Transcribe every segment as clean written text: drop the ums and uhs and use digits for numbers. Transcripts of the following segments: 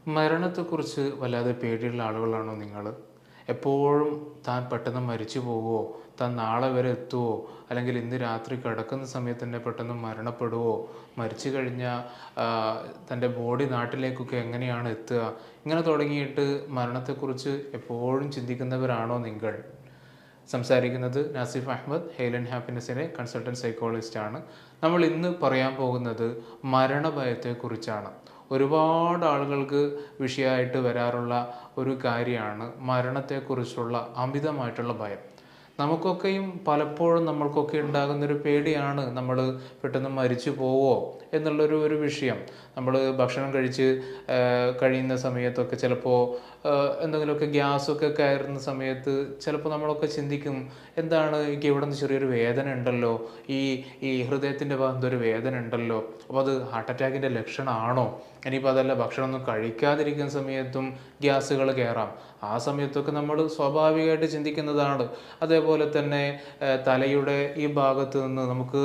മരണത്തെക്കുറിച്ച് വല്ലാതെ പേടിയുള്ള ആളുകളാണോ നിങ്ങൾ? എപ്പോഴും താൻ പെട്ടെന്ന് മരിച്ചു പോവുമോ, താൻ നാളെ വരെ എത്തുമോ, അല്ലെങ്കിൽ ഇന്ന് രാത്രി കിടക്കുന്ന സമയത്ത് തന്നെ പെട്ടെന്ന് മരണപ്പെടുമോ, മരിച്ചു കഴിഞ്ഞാൽ തൻ്റെ ബോഡി നാട്ടിലേക്കൊക്കെ എങ്ങനെയാണ് എത്തുക, ഇങ്ങനെ തുടങ്ങിയിട്ട് മരണത്തെക്കുറിച്ച് എപ്പോഴും ചിന്തിക്കുന്നവരാണോ നിങ്ങൾ? സംസാരിക്കുന്നത് നാസിഫ് അഹമ്മദ്, ഹെയിൽ ആൻഡ് ഹാപ്പിനെസ്സിലെ കൺസൾട്ടൻറ്റ് സൈക്കോളജിസ്റ്റാണ്. നമ്മൾ ഇന്ന് പറയാൻ പോകുന്നത് മരണഭയത്തെക്കുറിച്ചാണ്. ഒരുപാട് ആളുകൾക്ക് വിഷയമായിട്ട് വരാറുള്ള ഒരു കാര്യമാണ് മരണത്തെക്കുറിച്ചുള്ള അമിതമായിട്ടുള്ള ഭയം. നമുക്കൊക്കെയും പലപ്പോഴും നമ്മൾക്കൊക്കെ ഉണ്ടാകുന്നൊരു പേടിയാണ് നമ്മൾ പെട്ടെന്ന് മരിച്ചു പോവോ എന്നുള്ളൊരു വിഷയം. നമ്മൾ ഭക്ഷണം കഴിച്ച് കഴിയുന്ന സമയത്തൊക്കെ ചിലപ്പോൾ എന്തെങ്കിലുമൊക്കെ ഗ്യാസൊക്കെ കയറുന്ന സമയത്ത് ചിലപ്പോൾ നമ്മളൊക്കെ ചിന്തിക്കും, എന്താണ് എനിക്ക് ഇവിടെ നിന്ന് ചെറിയൊരു വേദന ഉണ്ടല്ലോ, ഈ ഈ ഹൃദയത്തിൻ്റെ ഭാഗത്ത് ഒരു വേദന ഉണ്ടല്ലോ, അപ്പോൾ അത് ഹാർട്ട് അറ്റാക്കിൻ്റെ ലക്ഷണമാണോ? ഇനിയിപ്പോൾ അതല്ല, ഭക്ഷണമൊന്നും കഴിക്കാതിരിക്കുന്ന സമയത്തും ഗ്യാസുകൾ കയറാം. ആ സമയത്തൊക്കെ നമ്മൾ സ്വാഭാവികമായിട്ട് ചിന്തിക്കുന്നതാണ്. അതേപോലെ തന്നെ തലയുടെ ഈ ഭാഗത്ത് നിന്ന് നമുക്ക്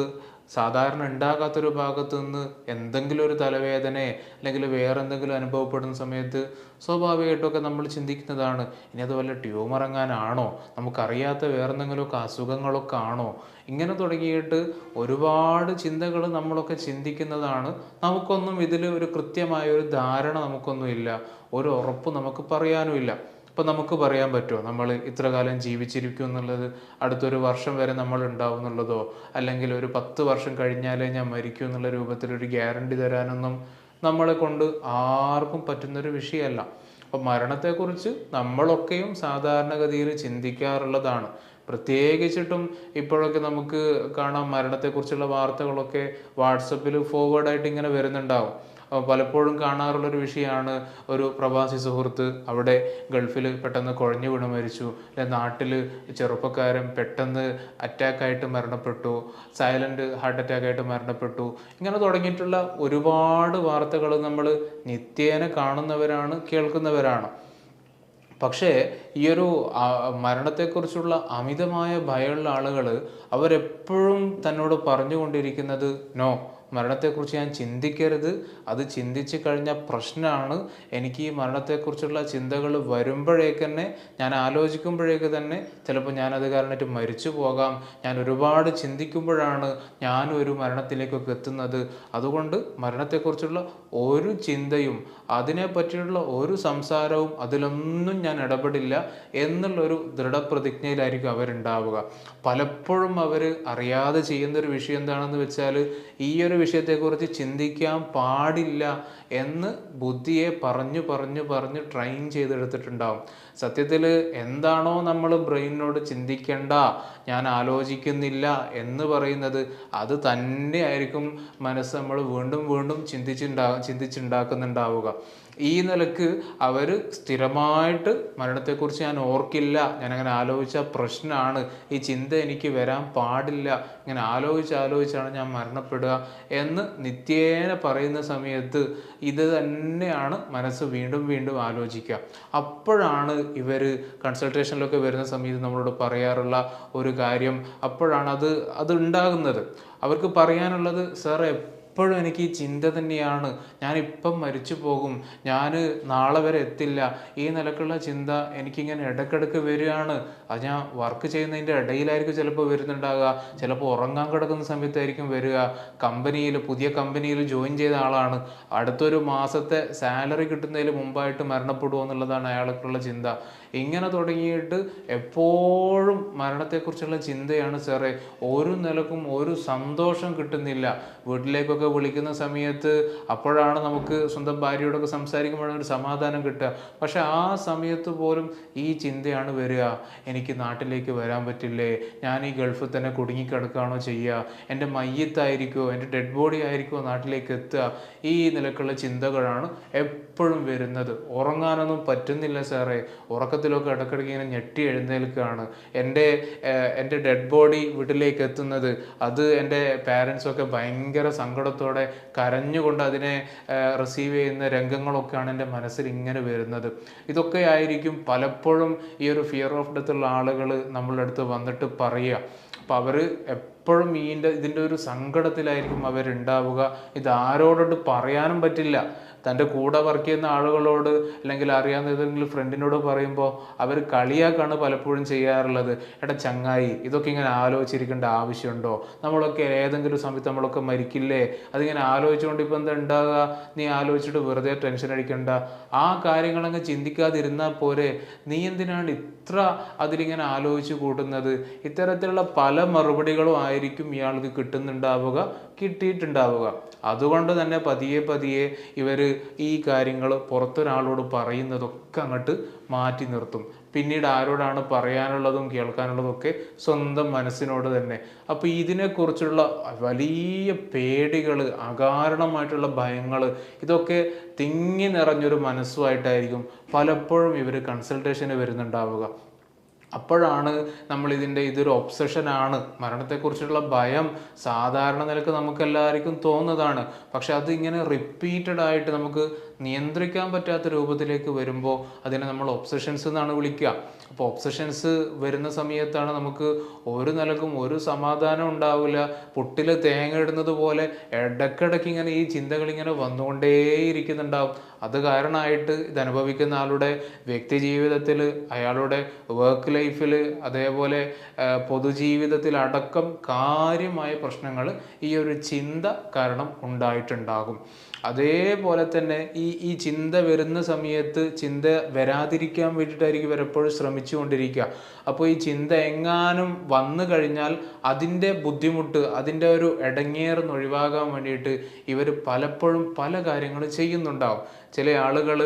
സാധാരണ ഉണ്ടാകാത്തൊരു ഭാഗത്ത് നിന്ന് എന്തെങ്കിലും ഒരു തലവേദന അല്ലെങ്കിൽ വേറെ എന്തെങ്കിലും അനുഭവപ്പെടുന്ന സമയത്ത് സ്വാഭാവികമായിട്ടൊക്കെ നമ്മൾ ചിന്തിക്കുന്നതാണ്, ഇനി അത് വല്ല ട്യൂമർ എങ്ങാനാണോ, നമുക്കറിയാത്ത വേറെ എന്തെങ്കിലുമൊക്കെ അസുഖങ്ങളൊക്കെ ആണോ, ഇങ്ങനെ തുടങ്ങിയിട്ട് ഒരുപാട് ചിന്തകൾ നമ്മളൊക്കെ ചിന്തിക്കുന്നതാണ്. നമുക്കൊന്നും ഇതിൽ ഒരു കൃത്യമായ ഒരു ധാരണ നമുക്കൊന്നും ഇല്ല, ഒരു ഉറപ്പ് നമുക്ക് പറയാനുമില്ല. ഇപ്പം നമുക്ക് പറയാൻ പറ്റുമോ നമ്മൾ ഇത്ര കാലം ജീവിച്ചിരിക്കും എന്നുള്ളത്, അടുത്തൊരു വർഷം വരെ നമ്മൾ ഉണ്ടാവും എന്നുള്ളതോ, അല്ലെങ്കിൽ ഒരു 10 വർഷം കഴിഞ്ഞാലേ ഞാൻ മരിക്കും എന്നുള്ള രൂപത്തിലൊരു ഗ്യാരണ്ടി തരാനൊന്നും നമ്മളെ കൊണ്ട് ആർക്കും പറ്റുന്നൊരു വിഷയമല്ല. അപ്പം മരണത്തെക്കുറിച്ച് നമ്മളൊക്കെയും സാധാരണഗതിയിൽ ചിന്തിക്കാറുള്ളതാണ്. പ്രത്യേകിച്ചിട്ടും ഇപ്പോഴൊക്കെ നമുക്ക് കാണാം, മരണത്തെക്കുറിച്ചുള്ള വാർത്തകളൊക്കെ വാട്സപ്പിൽ ഫോർവേഡായിട്ട് ഇങ്ങനെ വരുന്നുണ്ടാവും. പലപ്പോഴും കാണാറുള്ളൊരു വിഷയമാണ്, ഒരു പ്രവാസി സുഹൃത്ത് അവിടെ ഗൾഫിൽ പെട്ടെന്ന് കുഴഞ്ഞു വീണ് മരിച്ചു, അല്ലെങ്കിൽ നാട്ടിൽ ചെറുപ്പക്കാരൻ പെട്ടെന്ന് അറ്റാക്കായിട്ട് മരണപ്പെട്ടു, സൈലൻറ്റ് ഹാർട്ട് അറ്റാക്കായിട്ട് മരണപ്പെട്ടു. ഇങ്ങനെ തുടങ്ങിയിട്ടുള്ള ഒരുപാട് വാർത്തകൾ നമ്മൾ നിത്യേന കാണുന്നവരാണ്, കേൾക്കുന്നവരാണ്. പക്ഷേ ഈയൊരു മരണത്തെക്കുറിച്ചുള്ള അമിതമായ ഭയമുള്ള ആളുകൾ അവരെപ്പോഴും തന്നോട് പറഞ്ഞുകൊണ്ടിരിക്കുന്നത്, നോ, മരണത്തെക്കുറിച്ച് ഞാൻ ചിന്തിക്കരുത്, അത് ചിന്തിച്ച് കഴിഞ്ഞാൽ പ്രശ്നമാണ്. എനിക്ക് ഈ മരണത്തെക്കുറിച്ചുള്ള ചിന്തകൾ വരുമ്പോഴേക്ക് തന്നെ, ഞാൻ ആലോചിക്കുമ്പോഴേക്ക് തന്നെ ചിലപ്പോൾ ഞാനത് കാരണമായിട്ട് മരിച്ചു പോകാം, ഞാൻ ഒരുപാട് ചിന്തിക്കുമ്പോഴാണ് ഞാനും ഒരു മരണത്തിലേക്കൊക്കെ എത്തുന്നത്. അതുകൊണ്ട് മരണത്തെക്കുറിച്ചുള്ള ഒരു ചിന്തയും അതിനെപ്പറ്റിയുള്ള ഒരു സംസാരവും അതിലൊന്നും ഞാൻ ഇടപെടില്ല എന്നുള്ളൊരു ദൃഢപ്രതിജ്ഞയിലായിരിക്കും അവരുണ്ടാവുക. പലപ്പോഴും അവർ അറിയാതെ ചെയ്യുന്നൊരു വിഷയം എന്താണെന്ന് വെച്ചാൽ, ഈ ഒരു വിഷയത്തെക്കുറിച്ച് ചിന്തിക്കാൻ പാടില്ല എന്ന് ബുദ്ധിയെ പറഞ്ഞു പറഞ്ഞു പറഞ്ഞ് ട്രെയിൻ ചെയ്തെടുത്തിട്ടുണ്ടാവും. സത്യത്തിൽ എന്താണോ നമ്മൾ ബ്രെയിനിനോട് ചിന്തിക്കേണ്ട, ഞാൻ ആലോചിക്കുന്നില്ല എന്ന് പറയുന്നത്, അത് തന്നെയായിരിക്കും മനസ്സ് നമ്മൾ വീണ്ടും വീണ്ടും ചിന്തിച്ചുണ്ടാക്കുന്നുണ്ടാവുക. ഈ നിലക്ക് അവർ സ്ഥിരമായിട്ട് മരണത്തെക്കുറിച്ച് ഞാൻ ഓർക്കില്ല, ഞാനങ്ങനെ ആലോചിച്ചാൽ പ്രശ്നമാണ്, ഈ ചിന്ത എനിക്ക് വരാൻ പാടില്ല, ഇങ്ങനെ ആലോചിച്ചാണ് ഞാൻ മരണപ്പെടുക എന്ന് നിത്യേന പറയുന്ന സമയത്ത് ഇത് തന്നെയാണ് മനസ്സ് വീണ്ടും വീണ്ടും ആലോചിക്കുക. അപ്പോഴാണ് ഇവർ കൺസൾട്ടേഷനിലൊക്കെ വരുന്ന സമയത്ത് നമ്മളോട് പറയാറുള്ള ഒരു കാര്യം, അപ്പോഴാണ് അത് ഉണ്ടാകുന്നത്. അവർക്ക് പറയാനുള്ളത്, സാർ എപ്പോഴും എനിക്ക് ഈ ചിന്ത തന്നെയാണ്, ഞാനിപ്പം മരിച്ചു പോകും, ഞാൻ നാളെ വരെ എത്തില്ല, ഈ നിലക്കുള്ള ചിന്ത എനിക്കിങ്ങനെ ഇടയ്ക്കിടയ്ക്ക് വരികയാണ്. അത് ഞാൻ വർക്ക് ചെയ്യുന്നതിൻ്റെ ഇടയിലായിരിക്കും ചിലപ്പോൾ വരുന്നുണ്ടാകുക, ചിലപ്പോൾ ഉറങ്ങാൻ കിടക്കുന്ന സമയത്തായിരിക്കും വരിക. പുതിയ കമ്പനിയിൽ ജോയിൻ ചെയ്ത ആളാണ്, അടുത്തൊരു മാസത്തെ സാലറി കിട്ടുന്നതിന് മുമ്പായിട്ട് മരണപ്പെടുമോ എന്നുള്ളതാണ് അയാൾക്കുള്ള ചിന്ത. ഇങ്ങനെ തുടങ്ങിയിട്ട് എപ്പോഴും മരണത്തെക്കുറിച്ചുള്ള ചിന്തയാണ് സാറേ. ഒരു നിലക്കും ഒരു സന്തോഷം കിട്ടുന്നില്ല. വീട്ടിലേക്കൊക്കെ വിളിക്കുന്ന സമയത്ത് അപ്പോഴാണ് നമുക്ക് സ്വന്തം ഭാര്യയോടൊക്കെ സംസാരിക്കുമ്പോഴാണ് ഒരു സമാധാനം കിട്ടുക. പക്ഷെ ആ സമയത്ത് പോലും ഈ ചിന്തയാണ് വരിക, എനിക്ക് നാട്ടിലേക്ക് വരാൻ പറ്റില്ലേ, ഞാൻ ഈ ഗൾഫിൽ തന്നെ കുടുങ്ങിക്കിടക്കുകയാണോ ചെയ്യുക, എൻ്റെ മയ്യത്തായിരിക്കുമോ, എൻ്റെ ഡെഡ് ബോഡി ആയിരിക്കുമോ നാട്ടിലേക്ക് എത്തുക, ഈ നിലക്കുള്ള ചിന്തകളാണ് എപ്പോഴും വരുന്നത്. ഉറങ്ങാനൊന്നും പറ്റുന്നില്ല സാറേ, ഉറക്കത്തിലൊക്കെ ഇടയ്ക്കിടയ്ക്ക് ഇങ്ങനെ ഞെട്ടി എഴുന്നേൽക്കുകയാണ്. എൻ്റെ ഡെഡ് ബോഡി വീട്ടിലേക്ക് എത്തുന്നത്, അത് എൻ്റെ പാരൻസൊക്കെ ഭയങ്കര സങ്കടത്തോടെ കരഞ്ഞുകൊണ്ട് അതിനെ റിസീവ് ചെയ്യുന്ന രംഗങ്ങളൊക്കെയാണ് എൻ്റെ മനസ്സിൽ ഇങ്ങനെ വരുന്നത്. ഇതൊക്കെ ആയിരിക്കും പലപ്പോഴും ഈ ഒരു ഫിയർ ഓഫ് ഡെത്ത് ഉള്ള ആളുകൾ നമ്മളുടെ അടുത്ത് വന്നിട്ട് പറയുക. അപ്പോൾ അവർ എപ്പോഴും ഇതിൻ്റെ ഒരു സങ്കടത്തിലായിരിക്കും അവരുണ്ടാവുക. ഇത് ആരോടോട്ട് പറയാനും പറ്റില്ല, തൻ്റെ കൂടെ വർക്ക് ചെയ്യുന്ന ആളുകളോട് അല്ലെങ്കിൽ അറിയാവുന്ന ഏതെങ്കിലും ഫ്രണ്ടിനോട് പറയുമ്പോൾ അവർ കളിയാക്കാണ് പലപ്പോഴും ചെയ്യാറുള്ളത്. എടാ ചങ്ങായി, ഇതൊക്കെ ഇങ്ങനെ ആലോചിച്ചിരിക്കേണ്ട ആവശ്യമുണ്ടോ? നമ്മളൊക്കെ ഏതെങ്കിലും സമയത്ത് നമ്മളൊക്കെ മരിക്കില്ലേ? അതിങ്ങനെ ആലോചിച്ചുകൊണ്ട് ഇപ്പം എന്താ ഉണ്ടാകുക? നീ ആലോചിച്ചിട്ട് വെറുതെ ടെൻഷൻ അടിക്കണ്ട. ആ കാര്യങ്ങളങ്ങ് ചിന്തിക്കാതിരുന്നാൽ പോരെ. നീ എന്തിനാണ് ഇത്ര അതിലിങ്ങനെ ആലോചിച്ച് കൂട്ടുന്നത്? ഇത്തരത്തിലുള്ള പല മറുപടികളും ആയിരിക്കും ഇയാൾക്ക് കിട്ടിയിട്ടുണ്ടാവുക. അതുകൊണ്ട് തന്നെ പതിയെ പതിയെ ഇവർ ഈ കാര്യങ്ങൾ പുറത്തൊരാളോട് പറയുന്നതൊക്കെ അങ്ങോട്ട് മാറ്റി നിർത്തും. പിന്നീട് ആരോടാണ് പറയാനുള്ളതും കേൾക്കാനുള്ളതും ഒക്കെ സ്വന്തം മനസ്സിനോട് തന്നെ. അപ്പോൾ ഇതിനെക്കുറിച്ചുള്ള വലിയ പേടികൾ, അകാരണമായിട്ടുള്ള ഭയങ്ങൾ, ഇതൊക്കെ തിങ്ങി നിറഞ്ഞൊരു മനസ്സുമായിട്ടായിരിക്കും പലപ്പോഴും ഇവർ കൺസൾട്ടേഷന് വരുന്നുണ്ടാവുക. അപ്പോഴാണ് ഇതൊരു ഒബ്സഷനാണ്, മരണത്തെക്കുറിച്ചുള്ള ഭയം സാധാരണ നിലക്ക് നമുക്കെല്ലാവർക്കും തോന്നുന്നതാണ്. പക്ഷെ അത് ഇങ്ങനെ റിപ്പീറ്റഡ് ആയിട്ട് നമുക്ക് നിയന്ത്രിക്കാൻ പറ്റാത്ത രൂപത്തിലേക്ക് വരുമ്പോൾ അതിനെ നമ്മൾ ഒബ്സഷൻസ് എന്നാണ് വിളിക്കുക. അപ്പോൾ ഒബ്സഷൻസ് വരുന്ന സമയത്താണ് നമുക്ക് ഒരു നിലക്കും ഒരു സമാധാനം ഉണ്ടാവില്ല. പുട്ടിൽ തേങ്ങ ഇടുന്നത് പോലെ ഇടയ്ക്കിടയ്ക്ക് ഇങ്ങനെ ഈ ചിന്തകൾ ഇങ്ങനെ വന്നുകൊണ്ടേയിരിക്കുന്നുണ്ടാവും. അത് കാരണമായിട്ട് ഇതനുഭവിക്കുന്ന ആളുടെ വ്യക്തി ജീവിതത്തിൽ, അയാളുടെ വർക്ക് ലൈഫിൽ, അതേപോലെ പൊതുജീവിതത്തിൽ അടക്കം കാര്യമായ പ്രശ്നങ്ങൾ ഈ ഒരു ചിന്ത കാരണം ഉണ്ടായിട്ടുണ്ടാകും. അതേപോലെ തന്നെ ഈ ചിന്ത വരുന്ന സമയത്ത് ചിന്ത വരാതിരിക്കാൻ വേണ്ടിയിട്ടായിരിക്കും ഇവരെപ്പോഴും ശ്രമിച്ചുകൊണ്ടിരിക്കുക. അപ്പോൾ ഈ ചിന്ത എങ്ങാനും വന്നു കഴിഞ്ഞാൽ അതിൻ്റെ ബുദ്ധിമുട്ട്, അതിൻ്റെ ഒരു ഇടങ്ങേറുന്ന് ഒഴിവാകാൻ വേണ്ടിയിട്ട് ഇവർ പലപ്പോഴും പല കാര്യങ്ങളും ചെയ്യുന്നുണ്ടാവും. ചില ആളുകൾ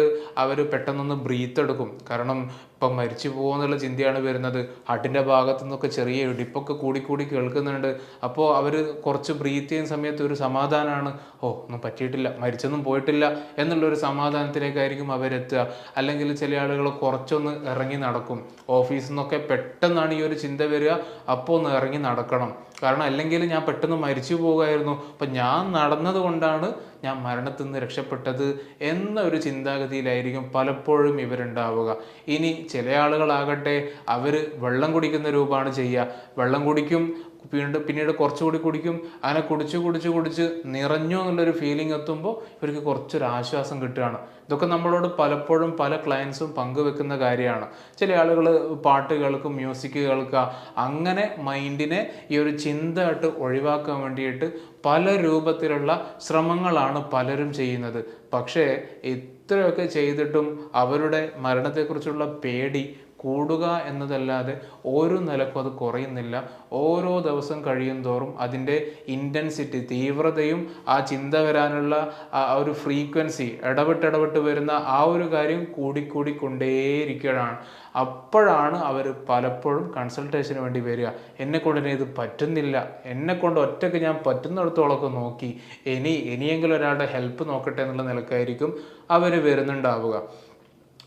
അവർ പെട്ടെന്നൊന്ന് ബ്രീത്ത് എടുക്കും. കാരണം ഇപ്പം മരിച്ചു പോകുന്നുള്ള ചിന്തയാണ് വരുന്നത്. ഹാർട്ടിൻ്റെ ഭാഗത്തു നിന്നൊക്കെ ചെറിയ ഇടിപ്പൊക്കെ കൂടി കേൾക്കുന്നുണ്ട്. അപ്പോൾ അവർ കുറച്ച് ബ്രീത്ത് ചെയ്യുന്ന സമയത്ത് ഒരു സമാധാനമാണ്, ഒന്നും പറ്റിയിട്ടില്ല, മരിച്ചൊന്നും പോയിട്ടില്ല എന്നുള്ളൊരു സമാധാനത്തിലേക്കായിരിക്കും അവരെത്തുക. അല്ലെങ്കിൽ ചില ആളുകൾ കുറച്ചൊന്ന് ഇറങ്ങി നടക്കും. ഓഫീസിൽ നിന്നൊക്കെ പെട്ടെന്നാണ് ഈ ഒരു ചിന്ത വരിക, അപ്പോൾ ഒന്ന് ഇറങ്ങി നടക്കണം. കാരണം അല്ലെങ്കിൽ ഞാൻ പെട്ടെന്ന് മരിച്ചു പോകുമായിരുന്നു, അപ്പം ഞാൻ നടന്നത് കൊണ്ടാണ് ഞാൻ മരണത്തിൽ നിന്ന് രക്ഷപ്പെട്ടത് എന്നൊരു ചിന്താഗതിയിലായിരിക്കും പലപ്പോഴും ഇവരുണ്ടാവുക. ഇനി ചില ആളുകളാകട്ടെ അവർ വെള്ളം കുടിക്കുന്ന രൂപമാണ് ചെയ്യുക. വെള്ളം കുടിക്കും, പിന്നീട് കുറച്ചുകൂടി കുടിക്കും. അങ്ങനെ കുടിച്ച് നിറഞ്ഞു എന്നുള്ളൊരു ഫീലിംഗ് എത്തുമ്പോൾ ഇവർക്ക് കുറച്ചൊരു ആശ്വാസം കിട്ടുകയാണ്. ഇതൊക്കെ നമ്മളോട് പലപ്പോഴും പല ക്ലയൻസും പങ്കുവെക്കുന്ന കാര്യമാണ്. ചില ആളുകൾ പാട്ട് കേൾക്കും, മ്യൂസിക് കേൾക്കുക, അങ്ങനെ മൈൻഡിനെ ഈ ഒരു ചിന്തയായിട്ട് ഒഴിവാക്കാൻ വേണ്ടിയിട്ട് പല രൂപത്തിലുള്ള ശ്രമങ്ങളാണ് പലരും ചെയ്യുന്നത്. പക്ഷേ ഇത്രയൊക്കെ ചെയ്തിട്ടും അവരുടെ മരണത്തെക്കുറിച്ചുള്ള പേടി കൂടുക എന്നതല്ലാതെ ഓരോ നിലക്കും അത് കുറയുന്നില്ല. ഓരോ ദിവസം കഴിയും തോറും അതിൻ്റെ ഇൻറ്റൻസിറ്റി, തീവ്രതയും ആ ചിന്ത വരാനുള്ള ആ ഒരു ഫ്രീക്വൻസി, ഇടവിട്ട് വരുന്ന ആ ഒരു കാര്യം കൂടിക്കൊണ്ടേയിരിക്കുകയാണ്. അപ്പോഴാണ് അവർ പലപ്പോഴും കൺസൾട്ടേഷന് വേണ്ടി വരിക. എന്നെക്കൊണ്ട് ഇത് പറ്റുന്നില്ല, എന്നെക്കൊണ്ട് ഒറ്റയ്ക്ക് ഞാൻ പറ്റുന്നിടത്തോളമൊക്കെ നോക്കി, ഇനിയെങ്കിലും ഒരാളുടെ ഹെൽപ്പ് നോക്കട്ടെ എന്നുള്ള നിലക്കായിരിക്കും അവർ വരുന്നുണ്ടാവുക.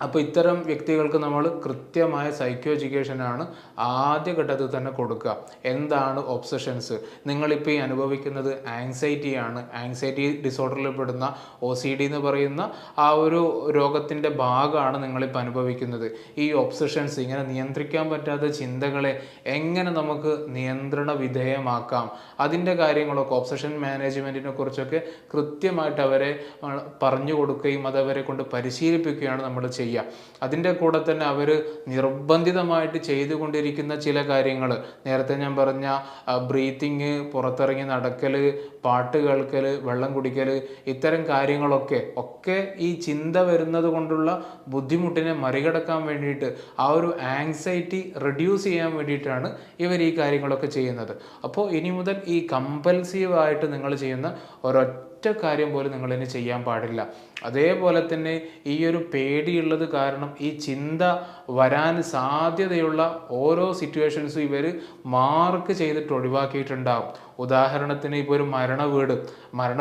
അപ്പോൾ ഇത്തരം വ്യക്തികൾക്ക് നമ്മൾ കൃത്യമായ സൈക്കോ എഡ്യൂക്കേഷനാണ് ആദ്യഘട്ടത്തിൽ തന്നെ കൊടുക്കുക. എന്താണ് ഒബ്സഷൻസ്? നിങ്ങളിപ്പോൾ ഈ അനുഭവിക്കുന്നത് ആങ്സൈറ്റിയാണ്. ആങ്സൈറ്റി ഡിസോർഡറിൽ പെടുന്ന OCD എന്ന് പറയുന്ന ആ ഒരു രോഗത്തിൻ്റെ ഭാഗമാണ് നിങ്ങളിപ്പോൾ അനുഭവിക്കുന്നത്. ഈ ഒബ്സഷൻസ്, ഇങ്ങനെ നിയന്ത്രിക്കാൻ പറ്റാത്ത ചിന്തകളെ എങ്ങനെ നമുക്ക് നിയന്ത്രണ വിധേയമാക്കാം, അതിൻ്റെ കാര്യങ്ങളൊക്കെ, ഒബ്സഷൻ മാനേജ്മെൻറ്റിനെ കുറിച്ചൊക്കെ കൃത്യമായിട്ട് അവരെ പറഞ്ഞു കൊടുക്കുകയും അതവരെ കൊണ്ട് പരിശീലിപ്പിക്കുകയാണ് നമ്മൾ ചെയ്യുക. അതിൻ്റെ കൂടെ തന്നെ അവർ നിർബന്ധിതമായിട്ട് ചെയ്തുകൊണ്ടിരിക്കുന്ന ചില കാര്യങ്ങൾ, നേരത്തെ ഞാൻ പറഞ്ഞ ബ്രീത്തിങ്, പുറത്തിറങ്ങി നടക്കൽ, പാട്ട് കേൾക്കൽ, വെള്ളം കുടിക്കൽ, ഇത്തരം കാര്യങ്ങളൊക്കെ ഈ ചിന്ത വരുന്നത് കൊണ്ടുള്ള ബുദ്ധിമുട്ടിനെ മറികടക്കാൻ വേണ്ടിയിട്ട്, ആ ഒരു ആങ്സൈറ്റി റെഡ്യൂസ് ചെയ്യാൻ വേണ്ടിയിട്ടാണ് ഇവർ ഈ കാര്യങ്ങളൊക്കെ ചെയ്യുന്നത്. അപ്പോൾ ഇനി മുതൽ ഈ കമ്പൽസീവായിട്ട് നിങ്ങൾ ചെയ്യുന്ന ഒരൊറ്റ കാര്യം പോലും നിങ്ങളിനി ചെയ്യാൻ പാടില്ല. അതേപോലെ തന്നെ ഈ ഒരു പേടിയുള്ളത് കാരണം ഈ ചിന്ത വരാൻ സാധ്യതയുള്ള ഓരോ സിറ്റുവേഷൻസും ഇവർ മാർക്ക് ചെയ്തിട്ട് ഒഴിവാക്കിയിട്ടുണ്ടാകും. ഉദാഹരണത്തിന് ഇപ്പോൾ ഒരു മരണ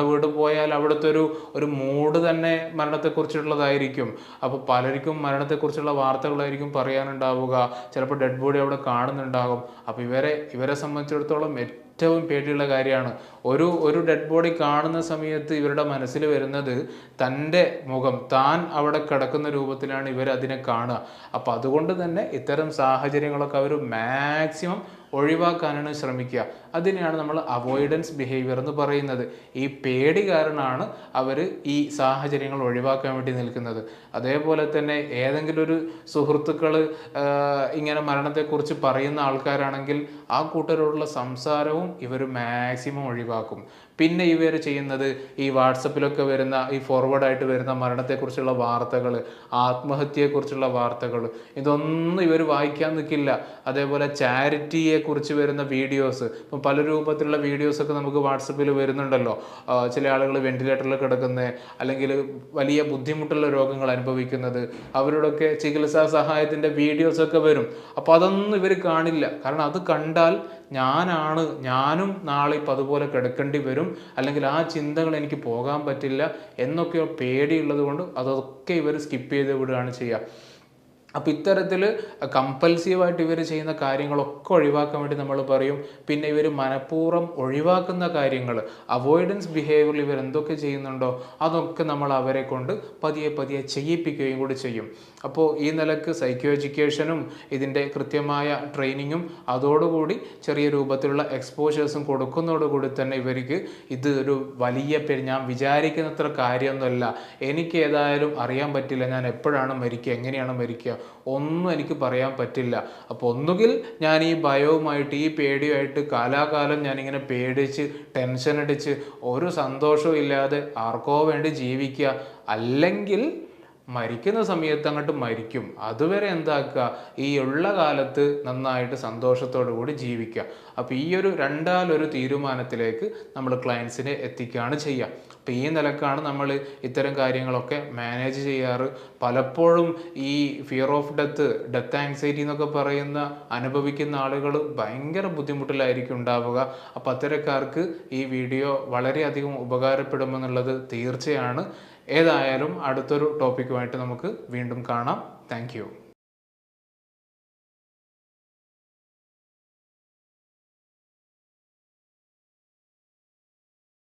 വീട് പോയാൽ അവിടുത്തെ ഒരു മൂഡ് തന്നെ മരണത്തെക്കുറിച്ചുള്ളതായിരിക്കും. അപ്പോൾ പലർക്കും മരണത്തെക്കുറിച്ചുള്ള വാർത്തകളായിരിക്കും പറയാനുണ്ടാവുക. ചിലപ്പോൾ ഡെഡ് ബോഡി അവിടെ കാണുന്നുണ്ടാകും. അപ്പോൾ ഇവരെ സംബന്ധിച്ചിടത്തോളം ഏറ്റവും പേടിയുള്ള കാര്യമാണ്. ഒരു ഡെഡ് ബോഡി കാണുന്ന സമയത്ത് ഇവരുടെ മനസ്സിൽ വരുന്നത് തൻ്റെ മുഖം, താൻ അവിടെ കിടക്കുന്ന രൂപത്തിലാണ് ഇവർ അതിനെ കാണുക. അപ്പോൾ അതുകൊണ്ട് തന്നെ ഇത്തരം സാഹചര്യങ്ങളൊക്കെ അവർ മാക്സിമം ഒഴിവാക്കാനാണ് ശ്രമിക്കുക. അതിനെയാണ് നമ്മൾ അവോയ്ഡൻസ് ബിഹേവിയർ എന്ന് പറയുന്നത്. ഈ പേടി കാരണമാണ് അവർ ഈ സാഹചര്യങ്ങൾ ഒഴിവാക്കാൻ വേണ്ടി നിൽക്കുന്നത്. അതേപോലെ തന്നെ ഏതെങ്കിലും ഒരു സുഹൃത്തുക്കൾ ഇങ്ങനെ മരണത്തെക്കുറിച്ച് പറയുന്ന ആൾക്കാരാണെങ്കിൽ ആ കൂട്ടരോടുള്ള സംസാരവും ഇവർ മാക്സിമം ഒഴിവാക്കും. പിന്നെ ഇവർ ചെയ്യുന്നത് ഈ വാട്സപ്പിലൊക്കെ വരുന്ന ഈ ഫോർവേഡായിട്ട് വരുന്ന മരണത്തെക്കുറിച്ചുള്ള വാർത്തകൾ, ആത്മഹത്യയെക്കുറിച്ചുള്ള വാർത്തകൾ, ഇതൊന്നും ഇവർ വായിക്കാൻ നിൽക്കില്ല. അതേപോലെ ചാരിറ്റിയെക്കുറിച്ച് വരുന്ന വീഡിയോസ്, ഇപ്പം പല രൂപത്തിലുള്ള വീഡിയോസൊക്കെ നമുക്ക് വാട്സപ്പിൽ വരുന്നുണ്ടല്ലോ. ചില ആളുകൾ വെന്റിലേറ്ററിൽ കിടക്കുന്നത്, അല്ലെങ്കിൽ വലിയ ബുദ്ധിമുട്ടുള്ള രോഗങ്ങൾ അനുഭവിക്കുന്നത്, അവരോടൊക്കെ ചികിത്സാ സഹായത്തിൻ്റെ വീഡിയോസൊക്കെ വരും. അപ്പോൾ അതൊന്നും ഇവർ കാണില്ല. കാരണം അത് കണ്ടാൽ ഞാനും നാളെ ഇപ്പം അതുപോലെ കിടക്കേണ്ടി വരും, അല്ലെങ്കിൽ ആ ചിന്തകൾ എനിക്ക് പോകാൻ പറ്റില്ല എന്നൊക്കെയോ പേടിയുള്ളത് കൊണ്ട് അതൊക്കെ ഇവർ സ്കിപ്പ് ചെയ്ത് വിടുകയാണ് ചെയ്യുക. അപ്പോൾ ഇത്തരത്തിൽ കമ്പൽസീവായിട്ട് ഇവർ ചെയ്യുന്ന കാര്യങ്ങളൊക്കെ ഒഴിവാക്കാൻ വേണ്ടി നമ്മൾ പറയും. പിന്നെ ഇവർ മനഃപൂർവ്വം ഒഴിവാക്കുന്ന കാര്യങ്ങൾ, അവോയ്ഡൻസ് ബിഹേവിയറിൽ ഇവർ എന്തൊക്കെ ചെയ്യുന്നുണ്ടോ അതൊക്കെ നമ്മൾ അവരെ കൊണ്ട് പതിയെ ചെയ്യിപ്പിക്കുകയും കൂടി ചെയ്യും. അപ്പോൾ ഈ നിലക്ക് സൈക്കോ എഡ്യൂക്കേഷനും ഇതിൻ്റെ കൃത്യമായ ട്രെയിനിങ്ങും അതോടുകൂടി ചെറിയ രൂപത്തിലുള്ള എക്സ്പോഷേഴ്സും കൊടുക്കുന്നതോടുകൂടി തന്നെ ഇവർക്ക് ഇത് ഒരു വലിയ ഞാൻ വിചാരിക്കുന്നത്ര കാര്യമൊന്നുമല്ല, എനിക്ക് ഏതായാലും അറിയാൻ പറ്റില്ല ഞാൻ എപ്പോഴാണ് മരിക്കുക, എങ്ങനെയാണ് മരിക്കുക, ഒന്നും എനിക്ക് പറയാൻ പറ്റില്ല. അപ്പോൾ ഒന്നുകിൽ ഞാൻ ഈ ഭയവുമായിട്ട് ഈ പേടിയുമായിട്ട് കാലാകാലം ഞാനിങ്ങനെ പേടിച്ച് ടെൻഷൻ അടിച്ച് ഒരു സന്തോഷവും ഇല്ലാതെ ആർക്കോ വേണ്ടി ജീവിക്കുക, അല്ലെങ്കിൽ മരിക്കുന്ന സമയത്ത് അങ്ങോട്ട് മരിക്കും. അതുവരെ എന്താക്കുക, ഈ ഉള്ള കാലത്ത് നന്നായിട്ട് സന്തോഷത്തോടു കൂടി ജീവിക്കുക. അപ്പോൾ ഈ ഒരു രണ്ടാലൊരു തീരുമാനത്തിലേക്ക് നമ്മൾ ക്ലയൻസിനെ എത്തിക്കുകയാണ് ചെയ്യുക. അപ്പോൾ ഈ നിലക്കാണ് നമ്മൾ ഇത്തരം കാര്യങ്ങളൊക്കെ മാനേജ് ചെയ്യാറ്. പലപ്പോഴും ഈ ഫിയർ ഓഫ് ഡെത്ത് ആങ്സൈറ്റി എന്നൊക്കെ പറയുന്ന അനുഭവിക്കുന്ന ആളുകൾ ഭയങ്കര ബുദ്ധിമുട്ടിലായിരിക്കും ഉണ്ടാവുക. അപ്പോൾ അത്തരക്കാർക്ക് ഈ വീഡിയോ വളരെയധികം ഉപകാരപ്പെടുമെന്നുള്ളത് തീർച്ചയാണ്. ഏതായാലും അടുത്തൊരു ടോപ്പിക്കുമായിട്ട് നമുക്ക് വീണ്ടും കാണാം. Thank you.